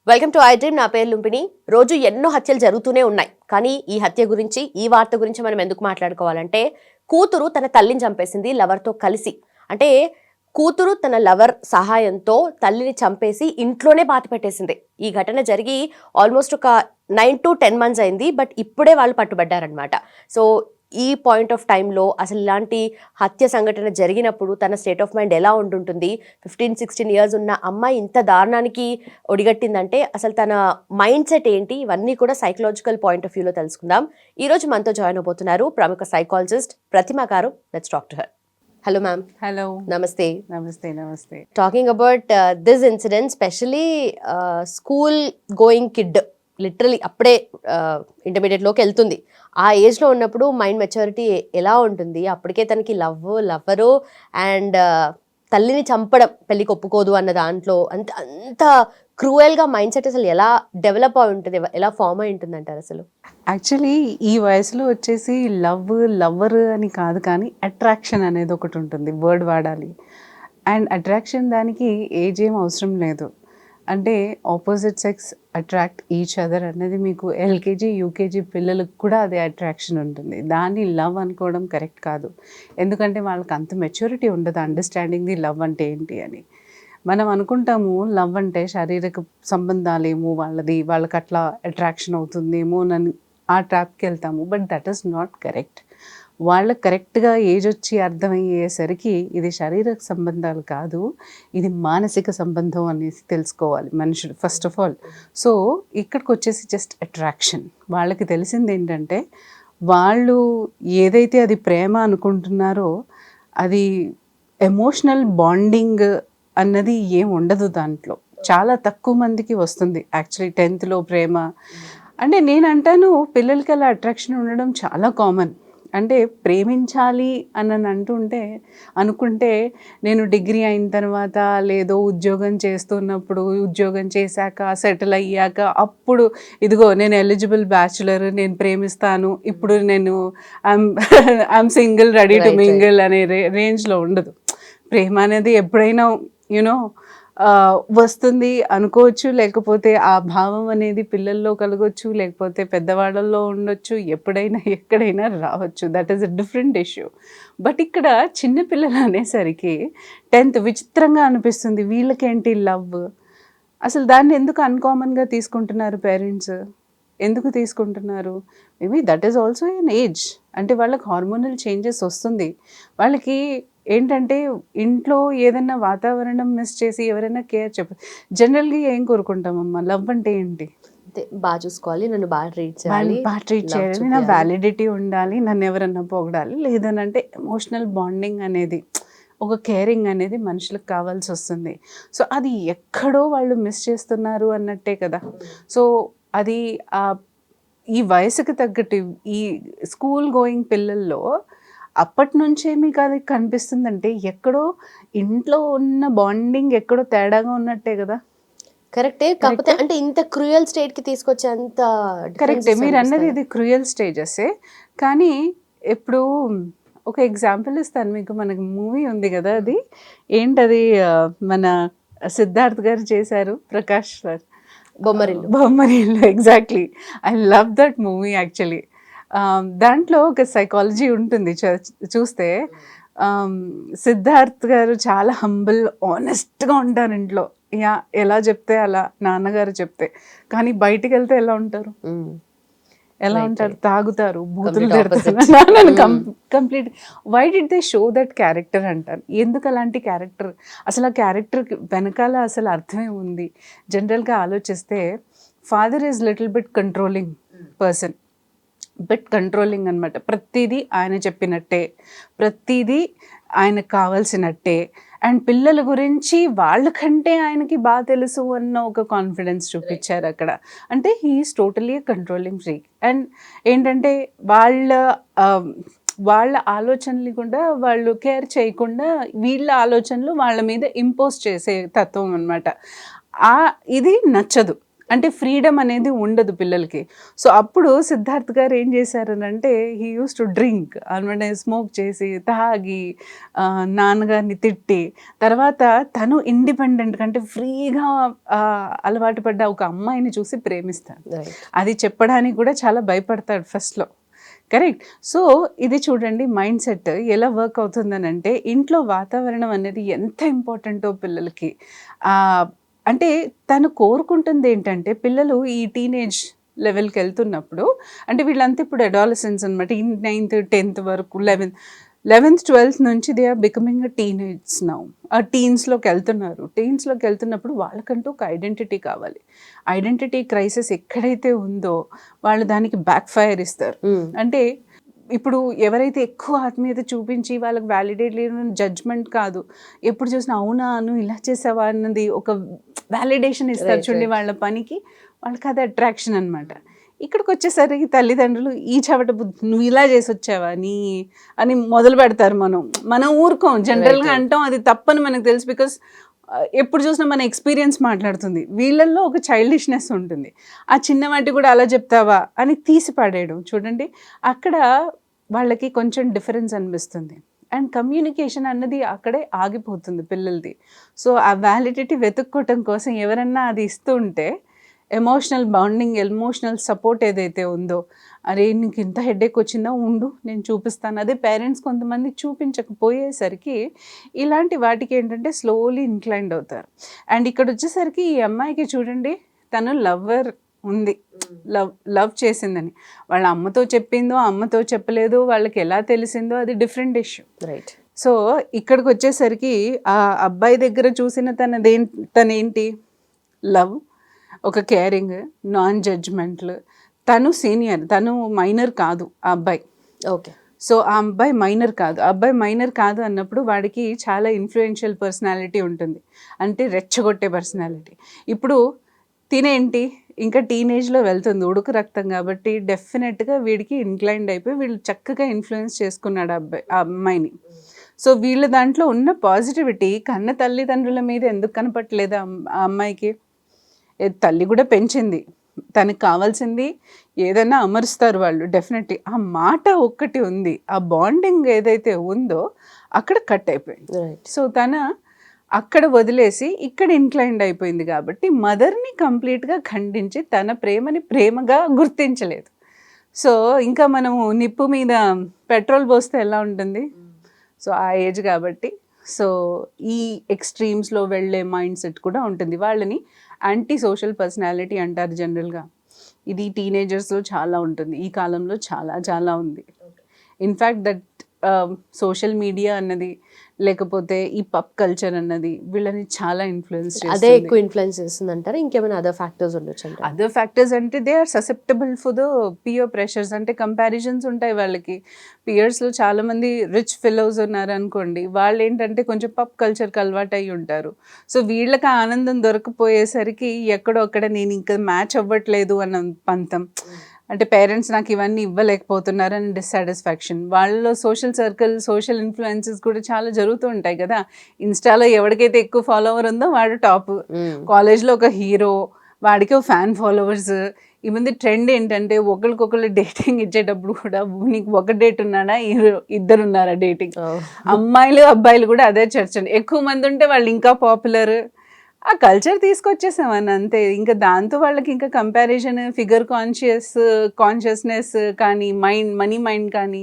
Welcome to I dream. నా పేరు లుంపిని. రోజు ఎన్నో హత్యలు జరుగుతూనే ఉన్నాయి. కానీ ఈ హత్య గురించి, ఈ వార్త గురించి మనం ఎందుకు మాట్లాడుకోవాలంటే, కూతురు తన తల్లిని చంపేసింది లవర్తో కలిసి. అంటే కూతురు తన లవర్ సహాయంతో తల్లిని చంపేసి ఇంట్లోనే బాతి పెట్టేసింది. ఈ ఘటన జరిగి ఆల్మోస్ట్ ఒక 9 to 10 months అయింది. బట్ ఇప్పుడే వాళ్ళు పట్టుబడ్డారనమాట. సో ఈ పాయింట్ ఆఫ్ టైంలో అసలు ఇలాంటి హత్య సంఘటన జరిగినప్పుడు తన స్టేట్ ఆఫ్ మైండ్ ఎలా ఉంటుంటుంది? 15-16 years ఉన్న అమ్మాయి ఇంత దారుణానికి ఒడిగట్టిందంటే అసలు తన మైండ్ సెట్ ఏంటి? ఇవన్నీ కూడా సైకలాజికల్ పాయింట్ ఆఫ్ వ్యూలో తెలుసుకుందాం. ఈరోజు మనతో జాయిన్ అవబోతున్నారు ప్రముఖ సైకాలజిస్ట్ ప్రతిమ గారు. Let's talk to her. Hello ma'am. Hello, నమస్తే. నమస్తే. నమస్తే. Talking about this incident, especially school going kid, literally అప్పుడే ఇంటర్మీడియట్లోకి వెళ్తుంది. ఆ ఏజ్లో ఉన్నప్పుడు మైండ్ మెచ్యూరిటీ ఎలా ఉంటుంది? అప్పటికే తనకి లవ్వరు అండ్ తల్లిని చంపడం, పెళ్ళికి ఒప్పుకోదు అన్న దాంట్లో అంత క్రూయల్గా మైండ్ సెట్ అసలు ఎలా డెవలప్ అయి ఉంటుంది, ఎలా ఫామ్ అయి ఉంటుంది అంటారు అసలు? యాక్చువల్లీ ఈ వయసులో వచ్చేసి లవ్వర్ అని కాదు, కానీ అట్రాక్షన్ అనేది ఒకటి ఉంటుంది, వర్డ్ వాడాలి. అండ్ అట్రాక్షన్ దానికి ఏజ్ ఏం అవసరం లేదు. అంటే opposite sex attract each other అనేది మీకు ఎల్కేజీ యూకేజీ పిల్లలకు కూడా అదే అట్రాక్షన్ ఉంటుంది. దాన్ని లవ్ అనుకోవడం కరెక్ట్ కాదు. ఎందుకంటే వాళ్ళకి అంత మెచ్యూరిటీ ఉండదు అండర్స్టాండింగ్ ది లవ్ అంటే ఏంటి అని. మనం అనుకుంటాము లవ్ అంటే శారీరక సంబంధాలేమో వాళ్ళకి అట్లా అట్రాక్షన్ అవుతుందేమో అని ఆ ట్రాప్కి వెళ్తాము. But that is not correct. వాళ్ళకి కరెక్ట్గా ఏజ్ వచ్చి అర్థమయ్యేసరికి ఇది శారీరక సంబంధాలు కాదు, ఇది మానసిక సంబంధం అనేసి తెలుసుకోవాలి మనుషులు ఫస్ట్ ఆఫ్ ఆల్. సో ఇక్కడికి వచ్చేసి జస్ట్ అట్రాక్షన్. వాళ్ళకి తెలిసింది ఏంటంటే, వాళ్ళు ఏదైతే అది ప్రేమ అనుకుంటున్నారో అది ఎమోషనల్ బాండింగ్ అన్నది ఏం ఉండదు దాంట్లో. చాలా తక్కువ మందికి వస్తుంది యాక్చువల్లీ 10th ప్రేమ అంటే. నేను అంటాను పిల్లలకి అలా అట్రాక్షన్ ఉండడం చాలా కామన్. అంటే ప్రేమించాలి అని అనుకుంటే నేను డిగ్రీ అయిన తర్వాత, లేదో ఉద్యోగం చేస్తున్నప్పుడు, ఉద్యోగం చేశాక, సెటిల్ అయ్యాక, అప్పుడు ఇదిగో నేను ఎలిజిబుల్ బ్యాచులర్, నేను ప్రేమిస్తాను, ఇప్పుడు నేను I'm single ready to mingle అనే రేంజ్లో ఉండదు. ప్రేమ అనేది ఎప్పుడైనా యూనో వస్తుంది అనుకోవచ్చు, లేకపోతే ఆ భావం అనేది పిల్లల్లో కలగవచ్చు, లేకపోతే పెద్దవాళ్ళల్లో ఉండొచ్చు, ఎప్పుడైనా ఎక్కడైనా రావచ్చు. That is a different issue. But ఇక్కడ చిన్నపిల్లలు అనేసరికి 10th విచిత్రంగా అనిపిస్తుంది. వీళ్ళకేంటి లవ్? అసలు దాన్ని ఎందుకు అన్కామన్గా తీసుకుంటున్నారు పేరెంట్స్? ఎందుకు తీసుకుంటున్నారు? Maybe that is also an age. అంటే వాళ్ళకి హార్మోనల్ చేంజెస్ వస్తుంది. వాళ్ళకి ఏంటంటే ఇంట్లో ఏదైనా వాతావరణం మిస్ చేసి ఎవరైనా కేర్ జనరల్గా ఏం కోరుకుంటామమ్మా? లవ్ అంటే ఏంటి? బాగా చూసుకోవాలి, నన్ను బాగా ట్రీట్ చేయాలి, నా వ్యాలిడిటీ ఉండాలి, నన్ను ఎవరన్నా పొగడాలి, లేదనంటే ఎమోషనల్ బాండింగ్ అనేది, ఒక కేరింగ్ అనేది మనుషులకు కావాల్సి వస్తుంది. సో అది ఎక్కడో వాళ్ళు మిస్ చేస్తున్నారు అన్నట్టే కదా. సో అది ఈ వయసుకు తగ్గట్టు ఈ స్కూల్ గోయింగ్ పిల్లల్లో అప్పటి నుంచే మీకు అది కనిపిస్తుందంటే ఎక్కడో ఇంట్లో ఉన్న బాండింగ్ ఎక్కడో తేడాగా ఉన్నట్టే కదా. కరెక్టే. కాకపోతే అంటే ఇంత క్రూయల్ స్టేట్కి తీసుకొచ్చే అంత కరెక్టే మీరు అన్నది, ఇది క్రూయల్ స్టేజెసే. కానీ ఇప్పుడు ఒక ఎగ్జాంపుల్ ఇస్తాను మీకు. మనకి మూవీ ఉంది కదా, అది ఏంటది, మన సిద్ధార్థ్ గారు చేశారు, Prakash sir, Bommarillu. Exactly, I love that movie actually. దాంట్లో ఒక సైకాలజీ ఉంటుంది చూస్తే. సిద్ధార్థ్ గారు చాలా హంబుల్, ఆనెస్ట్గా ఉంటారు ఇంట్లో. ఎలా చెప్తే అలా, నాన్నగారు చెప్తే. కానీ బయటికి వెళ్తే ఎలా ఉంటారు? తాగుతారు, బూతులు తిడతారు. Complete why did they show that character అంటారు. ఎందుకు అలాంటి క్యారెక్టర్? అసలు ఆ క్యారెక్టర్ వెనకాల అసలు అర్థమే ఉంది. జనరల్గా ఆలోచిస్తే father is little bit controlling person, controlling అనమాట. ప్రతిదీ ఆయన చెప్పినట్టే, ప్రతిదీ ఆయనకు కావాల్సినట్టే. అండ్ పిల్లల గురించి వాళ్ళకంటే ఆయనకి బాగా తెలుసు అన్న ఒక కాన్ఫిడెన్స్ చూపించారు అక్కడ. అంటే he's totally controlling freak. And ఏంటంటే వాళ్ళ ఆలోచనలు కూడా వాళ్ళు కేర్ చేయకుండా వీళ్ళ ఆలోచనలు వాళ్ళ మీద ఇంపోజ్ చేసే తత్వం అనమాట. ఇది నచ్చదు. అంటే ఫ్రీడమ్ అనేది ఉండదు పిల్లలకి. సో అప్పుడు సిద్ధార్థ్ గారు ఏం చేశారనంటే హీ యూస్ టు డ్రింక్ అనమాట, స్మోక్ చేసి తాగి నాన్నగారిని తిట్టి తర్వాత తను ఇండిపెండెంట్ అంటే ఫ్రీగా అలవాటు పడ్డ ఒక అమ్మాయిని చూసి ప్రేమిస్తాడు. అది చెప్పడానికి కూడా చాలా భయపడతాడు ఫస్ట్లో. కరెక్ట్. సో ఇది చూడండి మైండ్ సెట్ ఎలా వర్క్ అవుతుందనంటే ఇంట్లో వాతావరణం అనేది ఎంత ఇంపార్టెంటో పిల్లలకి. అంటే తను కోరుకుంటుంది ఏంటంటే పిల్లలు ఈ టీనేజ్ లెవెల్కి వెళ్తున్నప్పుడు, అంటే వీళ్ళంతా ఇప్పుడు అడాలసెన్స్ అనమాట, 9th 10th వరకు 11th 12th నుంచి they are becoming teenage now. ఆ టీన్స్లోకి వెళ్తున్నప్పుడు వాళ్ళకంటూ ఒక ఐడెంటిటీ కావాలి. ఐడెంటిటీ క్రైసిస్ ఎక్కడైతే ఉందో వాళ్ళు దానికి బ్యాక్ ఫైర్ ఇస్తారు. అంటే ఇప్పుడు ఎవరైతే ఎక్కువ ఆత్మీయత చూపించి వాళ్ళకి వ్యాలిడేట్ లేని జడ్జ్మెంట్ కాదు, ఎప్పుడు చూసినా అవునా నువ్వు ఇలా చేసావా అన్నది ఒక వ్యాలిడేషన్ ఇస్తారు చూడండి వాళ్ళ పనికి, వాళ్ళకి అది అట్రాక్షన్ అనమాట. ఇక్కడికి వచ్చేసరికి తల్లిదండ్రులు ఈ చవట బుద్ధి నువ్వు ఇలా చేసి వచ్చావా నీ అని మొదలు పెడతారు. మనం ఊరుకోం, జనరల్గా అంటాం అది తప్పని మనకు తెలుసు, బికాస్ ఎప్పుడు చూసినా మన ఎక్స్పీరియన్స్ మాట్లాడుతుంది. వీళ్ళల్లో ఒక చైల్డిష్నెస్ ఉంటుంది, ఆ చిన్న వాటి కూడా అలా చెప్తావా అని తీసి పడేయడం చూడండి, అక్కడ వాళ్ళకి కొంచెం డిఫరెన్స్ అనిపిస్తుంది. అండ్ కమ్యూనికేషన్ అన్నది అక్కడే ఆగిపోతుంది పిల్లలది. సో ఆ వ్యాలిడిటీ వెతుక్కోవటం కోసం ఎవరన్నా అది ఇస్తూ ఉంటే ఎమోషనల్ బాండింగ్, ఎమోషనల్ సపోర్ట్ ఏదైతే ఉందో, అరే నీకు ఇంత హెడేక్ వచ్చిందా ఉండు నేను చూపిస్తాను, అదే పేరెంట్స్ కొంతమంది చూపించకపోయేసరికి ఇలాంటి వాటికి ఏంటంటే స్లోలీ ఇంక్లైండ్ అవుతారు. అండ్ ఇక్కడ వచ్చేసరికి ఈ అమ్మాయికి చూడండి తను లవ్వర్ ఉంది, లవ్ చేసిందని వాళ్ళ అమ్మతో చెప్పిందో అమ్మతో చెప్పలేదో వాళ్ళకి ఎలా తెలిసిందో అది డిఫరెంట్ ఇష్యూ. రైట్. సో ఇక్కడికి వచ్చేసరికి ఆ అబ్బాయి దగ్గర చూసిన తనేంటి లవ్, ఒక కేరింగ్, నాన్ జడ్జ్మెంట్లు. తను సీనియర్, తను మైనర్ కాదు ఆ అబ్బాయి. ఓకే. సో ఆ అబ్బాయి మైనర్ కాదు అన్నప్పుడు వాడికి చాలా ఇన్ఫ్లుయెన్షియల్ పర్సనాలిటీ ఉంటుంది, అంటే రెచ్చగొట్టే పర్సనాలిటీ. ఇప్పుడు తినేంటి ఇంకా టీనేజ్లో వెళ్తుంది, ఉడుకు రక్తం కాబట్టి డెఫినెట్గా వీడికి ఇన్క్లైండ్ అయిపోయి వీళ్ళు చక్కగా ఇన్ఫ్లుయెన్స్ చేసుకున్నాడు ఆ అమ్మాయిని. సో వీళ్ళ దాంట్లో ఉన్న పాజిటివిటీ కన్న తల్లిదండ్రుల మీద ఎందుకు కనపట్లేదు ఆ అమ్మాయికి? తల్లి కూడా పెంచింది, తనకు కావాల్సింది ఏదైనా అమరుస్తారు వాళ్ళు డెఫినెట్లీ. ఆ మాట ఒక్కటి ఉంది, ఆ బాండింగ్ ఏదైతే ఉందో అక్కడ కట్ అయిపోయింది. సో తన అక్కడ వదిలేసి ఇక్కడ ఇన్క్లైండ్ అయిపోయింది కాబట్టి మదర్ని కంప్లీట్గా ఖండించి తన ప్రేమని ప్రేమగా గుర్తించలేదు. సో ఇంకా మనము నిప్పు మీద పెట్రోల్ పోస్తే ఎలా ఉంటుంది, సో ఆ ఏజ్ కాబట్టి సో ఈ ఎక్స్ట్రీమ్స్లో వెళ్ళే మైండ్ సెట్ కూడా ఉంటుంది. వాళ్ళని యాంటీ సోషల్ పర్సనాలిటీ అంటారు జనరల్గా. ఇది టీనేజర్స్లో చాలా ఉంటుంది, ఈ కాలంలో చాలా చాలా ఉంది. ఇన్ఫ్యాక్ట్ దట్ సోషల్ మీడియా అన్నది లేకపోతే ఈ పబ్ కల్చర్ అన్నది వీళ్ళని చాలా ఇన్ఫ్లుయెన్స్ చేస్తుంది. అదే ఎక్కువ ఇన్ఫ్లుయెన్స్ చేస్తుంది అంటారు, ఇంకేమైనా అదర్ ఫ్యాక్టర్స్ ఉండొచ్చు అంటారు? అదర్ ఫ్యాక్టర్స్ అంటే they are susceptible for the peer pressures, అంటే కంపారిజన్స్ ఉంటాయి వాళ్ళకి. పియర్స్లో చాలామంది రిచ్ ఫెలోస్ ఉన్నారు అనుకోండి, వాళ్ళు ఏంటంటే కొంచెం పబ్ కల్చర్కి అలవాటు అయ్యి ఉంటారు. సో వీళ్ళకి ఆనందం దొరకపోయేసరికి ఎక్కడో అక్కడ నేను ఇంకా మ్యాచ్ అవ్వట్లేదు అన్న పంతం, అంటే పేరెంట్స్ నాకు ఇవన్నీ ఇవ్వలేకపోతున్నారు అని డిస్సాటిస్ఫాక్షన్. వాళ్ళలో సోషల్ సర్కిల్, సోషల్ ఇన్ఫ్లుయెన్సెస్ కూడా చాలా జరుగుతూ ఉంటాయి కదా. ఇన్స్టాలో ఎవరికైతే ఎక్కువ ఫాలోవర్ ఉందో వాడు టాప్, కాలేజ్లో ఒక హీరో, వాడికి ఒక ఫ్యాన్ ఫాలోవర్స్. ఈ మంది ట్రెండ్ ఏంటంటే ఒకరికొకరు డేటింగ్ ఇచ్చేటప్పుడు కూడా నీకు ఒక డేట్ ఉన్నాడా, ఇద్దరు ఉన్నారా డేటింగ్. అమ్మాయిలు అబ్బాయిలు కూడా అదే చర్చ, ఎక్కువ మంది ఉంటే వాళ్ళు ఇంకా పాపులర్. ఆ కల్చర్ తీసుకొచ్చేసామని అంతే. ఇంకా దాంతో వాళ్ళకి ఇంకా కంపారిజన్, ఫిగర్ కాన్షియస్నెస్ కానీ మనీ మైండ్ కానీ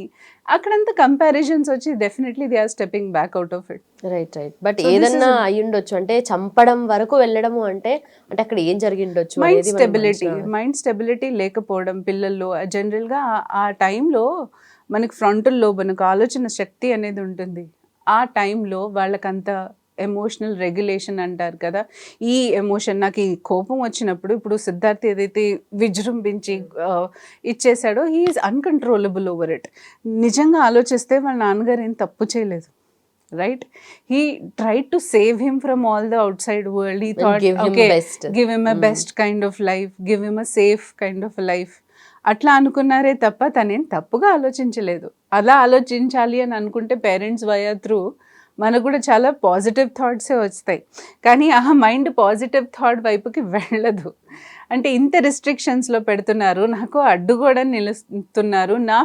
అక్కడంతా కంపారిజన్స్ వచ్చి definitely they are stepping back out of it. Right. But ఏదన్నా అయి ఉండొచ్చు, అంటే చంపడం వరకు వెళ్ళడము అంటే అక్కడ ఏం జరిగిండొచ్చు? మైండ్ స్టెబిలిటీ లేకపోవడం పిల్లల్లో. జనరల్గా ఆ టైంలో మనకి ఫ్రంటల్ లోబ్, మనకు ఆలోచన శక్తి అనేది ఉంటుంది. ఆ టైంలో వాళ్ళకంత ఎమోషనల్ రెగ్యులేషన్ అంటారు కదా, ఈ ఎమోషన్, నాకు ఈ కోపం వచ్చినప్పుడు ఇప్పుడు సిద్ధార్థ్ ఏదైతే విజృంభించి ఇచ్చేసాడో హీఈస్ అన్కంట్రోలబుల్ ఓవర్ ఇట్. నిజంగా ఆలోచిస్తే వాళ్ళ నాన్నగారు ఏం తప్పు చేయలేదు, right? He tried to save him from all the out side world. He thought give him a best kind of life, give him a safe kind of life. అట్లా అనుకున్నారే తప్ప తనేం తప్పుగా ఆలోచించలేదు. అలా ఆలోచించాలి అని అనుకుంటే పేరెంట్స్ వయా త్రూ మనకు కూడా చాలా పాజిటివ్ థాట్సే వస్తాయి, కానీ ఆ మైండ్ పాజిటివ్ థాట్ వైపుకి వెళ్ళదు. అంటే ఇంత రిస్ట్రిక్షన్స్లో పెడుతున్నారు, నాకు అడ్డు కూడా నిలుస్తున్నారు, నా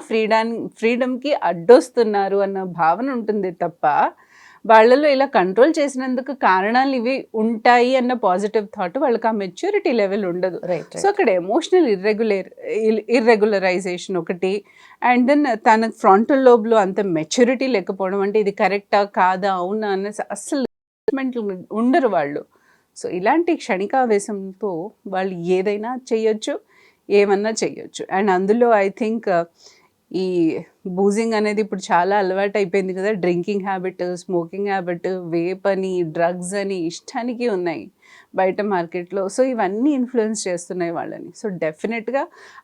ఫ్రీడమ్కి అడ్డొస్తున్నారు అన్న భావన ఉంటుంది తప్ప వాళ్ళలో ఇలా కంట్రోల్ చేసినందుకు కారణాలు ఇవి ఉంటాయి అన్న పాజిటివ్ థాట్ వాళ్ళకి ఆ మెచ్యూరిటీ లెవెల్ ఉండదు. సో అక్కడ ఎమోషనల్ ఇర్రెగ్యులరైజేషన్ ఒకటి, అండ్ దెన్ తన ఫ్రంటల్ లోబ్లో అంత మెచ్యూరిటీ లేకపోవడం, అంటే ఇది కరెక్టా కాదా అవునా అన్న అస్సలు ఉండరు వాళ్ళు. సో ఇలాంటి క్షణికావేశంతో వాళ్ళు ఏదైనా చెయ్యొచ్చు, ఏమన్నా చెయ్యొచ్చు. అండ్ అందులో ఐ థింక్ ఈ బూజింగ్ అనేది ఇప్పుడు చాలా అలవాటు అయిపోయింది కదా, డ్రింకింగ్ హ్యాబిట్, స్మోకింగ్ హ్యాబిట్, వేప్ అని, డ్రగ్స్ అని ఇష్టానికి ఉన్నాయి బయట మార్కెట్లో. సో ఇవన్నీ ఇన్ఫ్లుయెన్స్ చేస్తున్నాయి వాళ్ళని. సో డెఫినెట్గా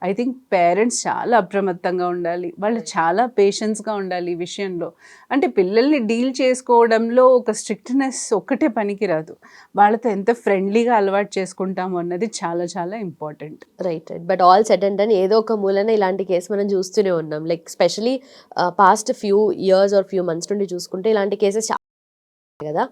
ఐ థింక్ పేరెంట్స్ చాలా అప్రమత్తంగా ఉండాలి, వాళ్ళు చాలా పేషెన్స్గా ఉండాలి ఈ విషయంలో. అంటే పిల్లల్ని డీల్ చేసుకోవడంలో ఒక స్ట్రిక్ట్నెస్ ఒక్కటే పనికిరాదు, వాళ్ళతో ఎంత ఫ్రెండ్లీగా అలవాటు చేసుకుంటాము అన్నది చాలా చాలా important. Right. But all set and done ఏదో ఒక మూలన ఇలాంటి కేసు మనం చూస్తూనే ఉన్నాం. Like specially past few years or few months నుండి చూసుకుంటే ఇలాంటి కేసెస్ కదా.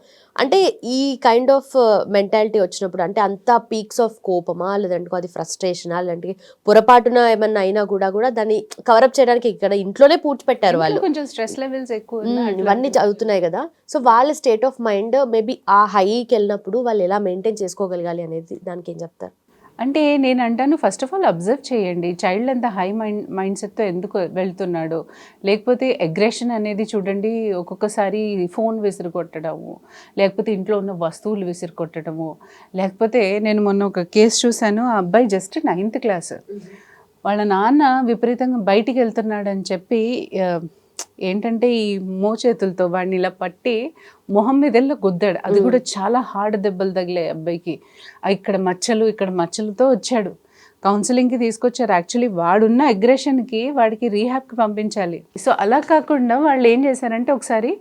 అంటే ఈ కైండ్ ఆఫ్ మెంటాలిటీ వచ్చినప్పుడు అంటే అంత పీక్స్ ఆఫ్ కోపమా, లేదంటే అది ఫ్రస్ట్రేషనా, లేదంటే పొరపాటున ఏమన్నా అయినా కూడా దాన్ని కవరప్ చేయడానికి ఇక్కడ ఇంట్లోనే పూడ్చిపెట్టారు వాళ్ళు, కొంచెం స్ట్రెస్ లెవెల్స్ ఎక్కువ ఇవన్నీ చదువుతున్నాయి కదా. సో వాళ్ళ స్టేట్ ఆఫ్ మైండ్ మేబీ ఆ హైకి వెళ్ళినప్పుడు వాళ్ళు ఎలా మెయింటైన్ చేసుకోగలగాలి అనేది దానికి ఏం చెప్తారు? అంటే నేను అంటాను, ఫస్ట్ ఆఫ్ ఆల్ అబ్జర్వ్ చేయండి, చైల్డ్ అంత హై మైండ్ సెట్తో ఎందుకు వెళ్తున్నాడు. లేకపోతే అగ్రెషన్ అనేది చూడండి, ఒక్కొక్కసారి ఫోన్ విసిరి కొట్టడము, లేకపోతే ఇంట్లో ఉన్న వస్తువులు విసిరి కొట్టడము, లేకపోతే నేను మొన్న ఒక కేసు చూశాను, ఆ అబ్బాయి జస్ట్ 9th క్లాస్, వాళ్ళ నాన్న విపరీతంగా బయటికి వెళ్తున్నాడు అని చెప్పి ఏంటంటే ఈ మోచేతులతో వాడిని ఇలా పట్టి మొహం మీదెల్లా గుద్దాడు. అది కూడా చాలా హార్డ్ దెబ్బలు తగిలే అబ్బాయికి. ఇక్కడ మచ్చలతో వచ్చాడు, కౌన్సిలింగ్కి తీసుకొచ్చారు. యాక్చువల్లీ వాడున్న అగ్రెషన్కి వాడికి రీహాబ్కి పంపించాలి. సో అలా కాకుండా వాళ్ళు ఏం చేశారంటే ఒకసారి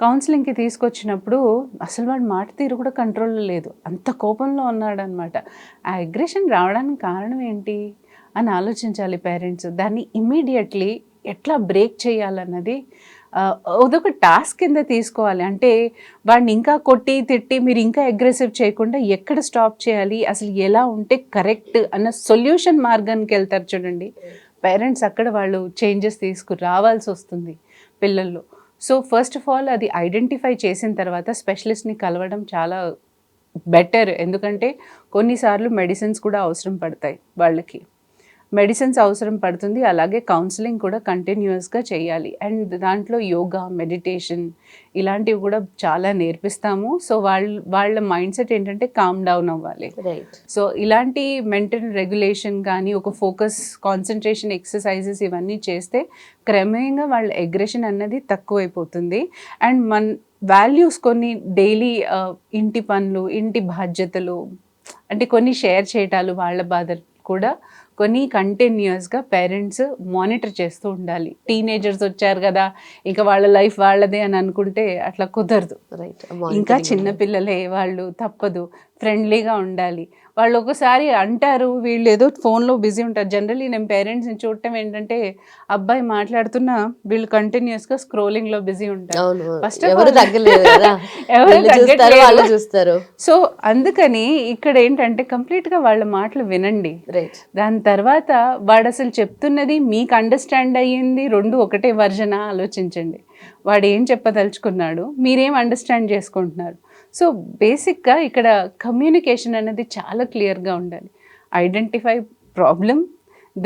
కౌన్సిలింగ్కి తీసుకొచ్చినప్పుడు అసలు వాడి మాట తీరు కూడా కంట్రోల్లో లేదు, అంత కోపంలో ఉన్నాడు అనమాట. ఆ అగ్రెషన్ రావడానికి కారణం ఏంటి అని ఆలోచించాలి పేరెంట్స్. దాన్ని ఇమ్మీడియట్లీ ఎట్లా బ్రేక్ చేయాలన్నది అదొక టాస్క్ కింద తీసుకోవాలి. అంటే వాడిని ఇంకా కొట్టి తిట్టి మీరు ఇంకా అగ్రెసివ్ చేయకుండా ఎక్కడ స్టాప్ చేయాలి, అసలు ఎలా ఉంటే కరెక్ట్ అన్న సొల్యూషన్ మార్గానికి వెళ్తారు చూడండి పేరెంట్స్. అక్కడ వాళ్ళు చేంజెస్ రావాల్సి వస్తుంది పిల్లల్లో. సో ఫస్ట్ ఆఫ్ ఆల్ అది ఐడెంటిఫై చేసిన తర్వాత స్పెషలిస్ట్ని కలవడం చాలా బెటర్. ఎందుకంటే కొన్నిసార్లు మెడిసిన్స్ కూడా అవసరం పడతాయి వాళ్ళకి, మెడిసిన్స్ అవసరం పడుతుంది. అలాగే కౌన్సిలింగ్ కూడా కంటిన్యూస్గా చేయాలి. అండ్ దాంట్లో యోగా, మెడిటేషన్ ఇలాంటివి కూడా చాలా నేర్పిస్తాము. సో వాళ్ళ మైండ్ సెట్ ఏంటంటే కామ్ డౌన్ అవ్వాలి. సో ఇలాంటి మెంటల్ రెగ్యులేషన్ కానీ, ఒక ఫోకస్, కాన్సన్ట్రేషన్ ఎక్సర్సైజెస్ ఇవన్నీ చేస్తే క్రమేణంగా వాళ్ళ అగ్రెషన్ అన్నది తక్కువైపోతుంది. అండ్ వాల్యూస్ కొన్ని డైలీ ఇంటి పనులు, ఇంటి బాధ్యతలు, అంటే కొన్ని షేర్ చేయటాలు, వాళ్ళ బాధలు కూడా కొన్ని కంటిన్యూస్గా పేరెంట్స్ మానిటర్ చేస్తూ ఉండాలి. టీనేజర్స్ వచ్చారు కదా ఇక వాళ్ళ లైఫ్ వాళ్ళదే అని అనుకుంటే అట్లా కుదరదు. ఇంకా చిన్నపిల్లలే వాళ్ళు, తప్పదు, ఫ్రెండ్లీగా ఉండాలి. వాళ్ళు ఒకసారి అంటారు వీళ్ళు ఏదో ఫోన్లో బిజీ ఉంటారు. జనరల్లీ నేను పేరెంట్స్ని చూడటం ఏంటంటే అబ్బాయి మాట్లాడుతున్నా వీళ్ళు కంటిన్యూస్గా స్క్రోలింగ్లో బిజీ ఉంటారు. ఫస్ట్ ఎవరు చూస్తారు. సో అందుకని ఇక్కడ ఏంటంటే కంప్లీట్గా వాళ్ళ మాటలు వినండి. దాని తర్వాత వాడు అసలు చెప్తున్నది మీకు అండర్స్టాండ్ అయ్యింది, రెండు ఒకటే వర్జనా ఆలోచించండి. వాడు ఏం చెప్పదలుచుకున్నాడు, మీరేం అండర్స్టాండ్ చేసుకుంటున్నారు. సో బేసిక్గా ఇక్కడ కమ్యూనికేషన్ అనేది చాలా క్లియర్గా ఉండాలి. Identify problem,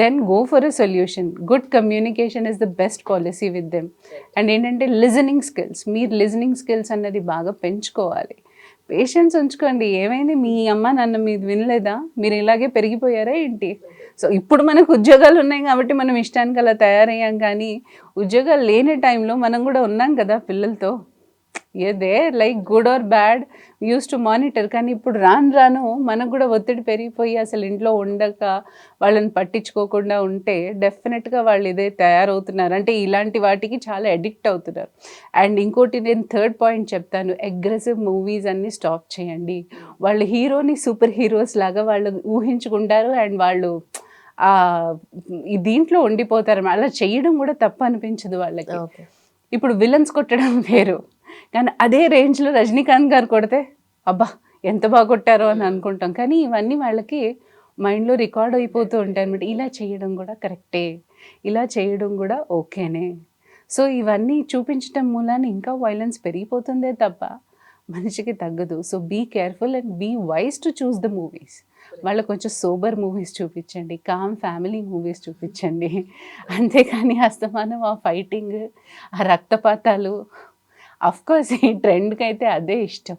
then go for a solution. Good communication is the best policy with them. And ఏంటంటే లిజనింగ్ స్కిల్స్, మీరు లిజనింగ్ స్కిల్స్ అన్నది బాగా పెంచుకోవాలి. పేషెన్స్ ఉంచుకోండి. ఏమైంది, మీ అమ్మ నాన్న మీది వినలేదా, మీరు ఇలాగే పెరిగిపోయారా ఏంటి? సో ఇప్పుడు మనకు ఉద్యోగాలు ఉన్నాయి కాబట్టి మనం ఇష్టానికి అలా తయారయ్యాం, కానీ ఉద్యోగాలు లేని టైంలో మనం కూడా ఉన్నాం కదా పిల్లలతో. ఏదే like good or bad use to monitor. కానీ ఇప్పుడు రాను మనకు కూడా ఒత్తిడి పెరిగిపోయి అసలు ఇంట్లో ఉండక వాళ్ళని పట్టించుకోకుండా ఉంటే డెఫినెట్గా వాళ్ళు ఇదే తయారవుతున్నారు. అంటే ఇలాంటి వాటికి చాలా అడిక్ట్ అవుతున్నారు. అండ్ ఇంకోటి నేను థర్డ్ పాయింట్ చెప్తాను, అగ్రెసివ్ మూవీస్ అన్నీ స్టాప్ చేయండి. వాళ్ళు హీరోని సూపర్ హీరోస్ లాగా వాళ్ళు ఊహించుకుంటారు అండ్ వాళ్ళు దీంట్లో ఉండిపోతారు. అలా చేయడం కూడా తప్పు అనిపించదు వాళ్ళకి. ఇప్పుడు విలన్స్ కొట్టడం వేరు, కానీ అదే రేంజ్లో రజనీకాంత్ గారు కొడితే అబ్బా ఎంత బాగా కొట్టారో అని అనుకుంటాం. కానీ ఇవన్నీ వాళ్ళకి మైండ్లో రికార్డ్ అయిపోతూ ఉంటాయి అనమాట. ఇలా చేయడం కూడా కరెక్టే, ఇలా చేయడం కూడా ఓకేనే. సో ఇవన్నీ చూపించడం మూలాన ఇంకా వైలెన్స్ పెరిగిపోతుందే తప్ప మనిషికి తగ్గదు. So be careful and be wise to choose the movies. వాళ్ళకి కొంచెం సోబర్ మూవీస్ చూపించండి, కామ్ ఫ్యామిలీ మూవీస్ చూపించండి. అంతేకాని అస్తమానం ఆ ఫైటింగ్, ఆ రక్తపాతాలు, అఫ్కోర్స్ ఈ ట్రెండ్కి అయితే అదే ఇష్టం.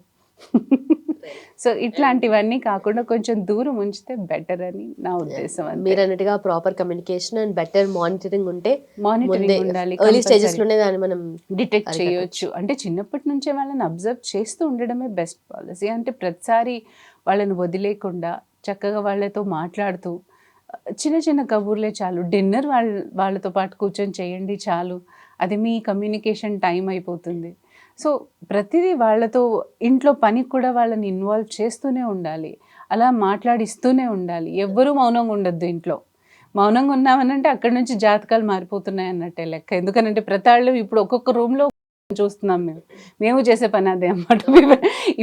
సో ఇట్లాంటివన్నీ కాకుండా కొంచెం దూరం ఉంచితే బెటర్ అని నా ఉద్దేశం. మీరు అన్నట్టుగా proper communication and better monitoring ఉంటే మానిటరింగ్ ఉండాలి, ఎర్లీ స్టేజెస్ లోనే దాన్ని మనం డిటెక్ట్ చేయొచ్చు. అంటే చిన్నప్పటి నుంచే వాళ్ళని అబ్జర్వ్ చేస్తూ ఉండడమే బెస్ట్ పాలసీ. అంటే ప్రతిసారి వాళ్ళని వదిలేకుండా చక్కగా వాళ్ళతో మాట్లాడుతూ చిన్న చిన్న కబుర్లే చాలు. డిన్నర్ వాళ్ళతో పాటు కూర్చొని చేయండి చాలు, అది మీ కమ్యూనికేషన్ టైం అయిపోతుంది. సో ప్రతిదీ వాళ్ళతో ఇంట్లో పనికి కూడా వాళ్ళని ఇన్వాల్వ్ చేస్తూనే ఉండాలి, అలా మాట్లాడిస్తూనే ఉండాలి. ఎవ్వరూ మౌనంగా ఉండొద్దు ఇంట్లో. మౌనంగా ఉన్నామనంటే అక్కడి నుంచి జాతకాలు మారిపోతున్నాయి అన్నట్టే లెక్క. ఎందుకనంటే ప్రతి వాళ్ళు ఇప్పుడు ఒక్కొక్క రూమ్లో చూస్తున్నాం. మేము చేసే పని అదే అన్నమాట.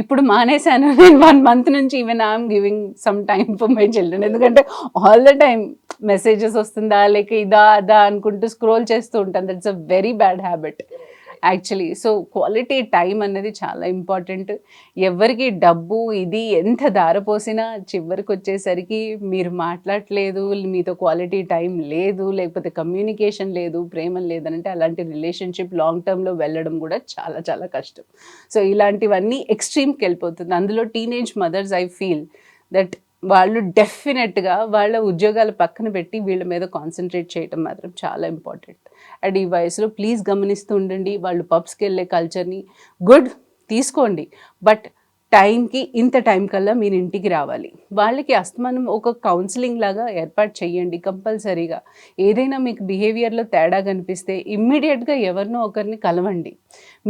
ఇప్పుడు మానేశాను నేను 1 month నుంచి. Even I'm giving some time for my children. ఎందుకంటే ఆల్ ద టైమ్ మెసేజెస్ వస్తుందా లేక ఇదా అదా అనుకుంటూ స్క్రోల్ చేస్తూ ఉంటాను. That's a very bad habit actually. So quality time అనేది చాలా ఇంపార్టెంట్. ఎవరికి డబ్బు ఇది ఎంత దారపోసినా చివరికి వచ్చేసరికి మీరు మాట్లాడట్లేదు, మీతో క్వాలిటీ టైం లేదు, లేకపోతే కమ్యూనికేషన్ లేదు, ప్రేమ లేదనంటే అలాంటి రిలేషన్షిప్ లాంగ్ టర్మ్లో వెళ్ళడం కూడా చాలా చాలా కష్టం. సో ఇలాంటివన్నీ ఎక్స్ట్రీమ్కి వెళ్ళిపోతుంది. అందులో teenage mothers I feel that వాళ్ళు డెఫినెట్గా వాళ్ళ ఉద్యోగాలు పక్కన పెట్టి వీళ్ళ మీద కాన్సన్ట్రేట్ చేయడం మాత్రం చాలా ఇంపార్టెంట్. అండ్ ఈ వయసులో ప్లీజ్ గమనిస్తూ ఉండండి. వాళ్ళు పబ్స్కి వెళ్ళే కల్చర్ని గుడ్ తీసుకోండి, బట్ టైంకి ఇంత టైం కల్లా మీరు ఇంటికి రావాలి. వాళ్ళకి అస్తమానం ఒక కౌన్సిలింగ్ లాగా ఏర్పాటు చేయండి కంపల్సరీగా. ఏదైనా మీకు బిహేవియర్లో తేడా కనిపిస్తే ఇమ్మీడియట్గా ఎవరినో ఒకరిని కలవండి,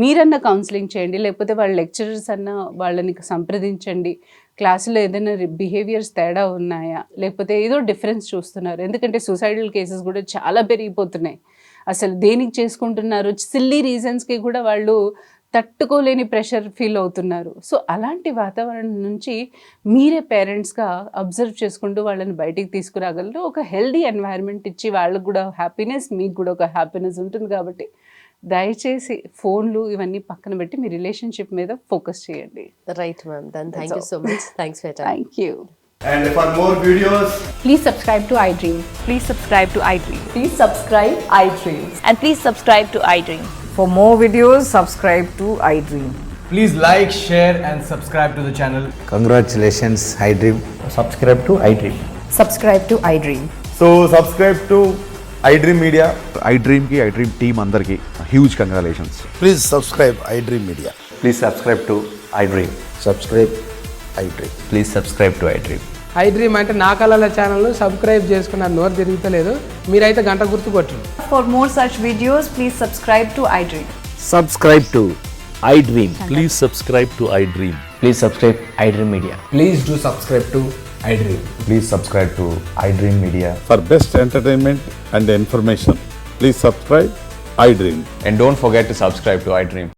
మీరన్నా కౌన్సిలింగ్ చేయండి, లేకపోతే వాళ్ళ లెక్చరర్స్ అన్నా వాళ్ళని సంప్రదించండి. క్లాసులో ఏదైనా బిహేవియర్స్ తేడా ఉన్నాయా, లేకపోతే ఏదో డిఫరెన్స్ చూస్తున్నారు. ఎందుకంటే సూసైడల్ కేసెస్ కూడా చాలా పెరిగిపోతున్నాయి. అసలు దేనికి చేసుకుంటున్నారు, సిల్లీ రీజన్స్కి కూడా వాళ్ళు తట్టుకోలేని ప్రెషర్ ఫీల్ అవుతున్నారు. సో అలాంటి వాతావరణం నుంచి మీరే పేరెంట్స్గా అబ్జర్వ్ చేసుకుంటూ వాళ్ళని బయటికి తీసుకురాగలరు. ఒక హెల్దీ ఎన్వైరన్మెంట్ ఇచ్చి వాళ్ళకు కూడా హ్యాపీనెస్, మీకు కూడా ఒక హ్యాపీనెస్ ఉంటుంది. కాబట్టి దయచేసి ఫోన్లు ఇవన్నీ పక్కన పెట్టి మీ రిలేషన్షిప్ మీద ఫోకస్ చేయండి. Right ma'am, then thank you so much. Thanks for time. Thank you. And for more videos, Please subscribe to iDream. Please subscribe to iDream. Please subscribe iDream. And please subscribe to iDream. For more videos, subscribe to iDream. please like, share and subscribe to the channel. Congratulations, iDream. Subscribe to iDream. Subscribe to iDream. So subscribe to iDream Media. iDream ki iDream team andarki huge congratulations. Please subscribe iDream Media. Please subscribe to iDream. Subscribe iDream. Please subscribe to iDream. iDream అంటే నా కళల channel subscribe చేసుకున్న నోరు తిరుగుతలేదు, మీరైతే గంట గుర్తు కొట్టండి. For more such videos, please subscribe to iDream. Subscribe to iDream. Please subscribe to iDream. Please subscribe iDream Media. Please do subscribe to iDream. Please subscribe to iDream Media. For best entertainment and information, please subscribe iDream. And don't forget to subscribe to iDream.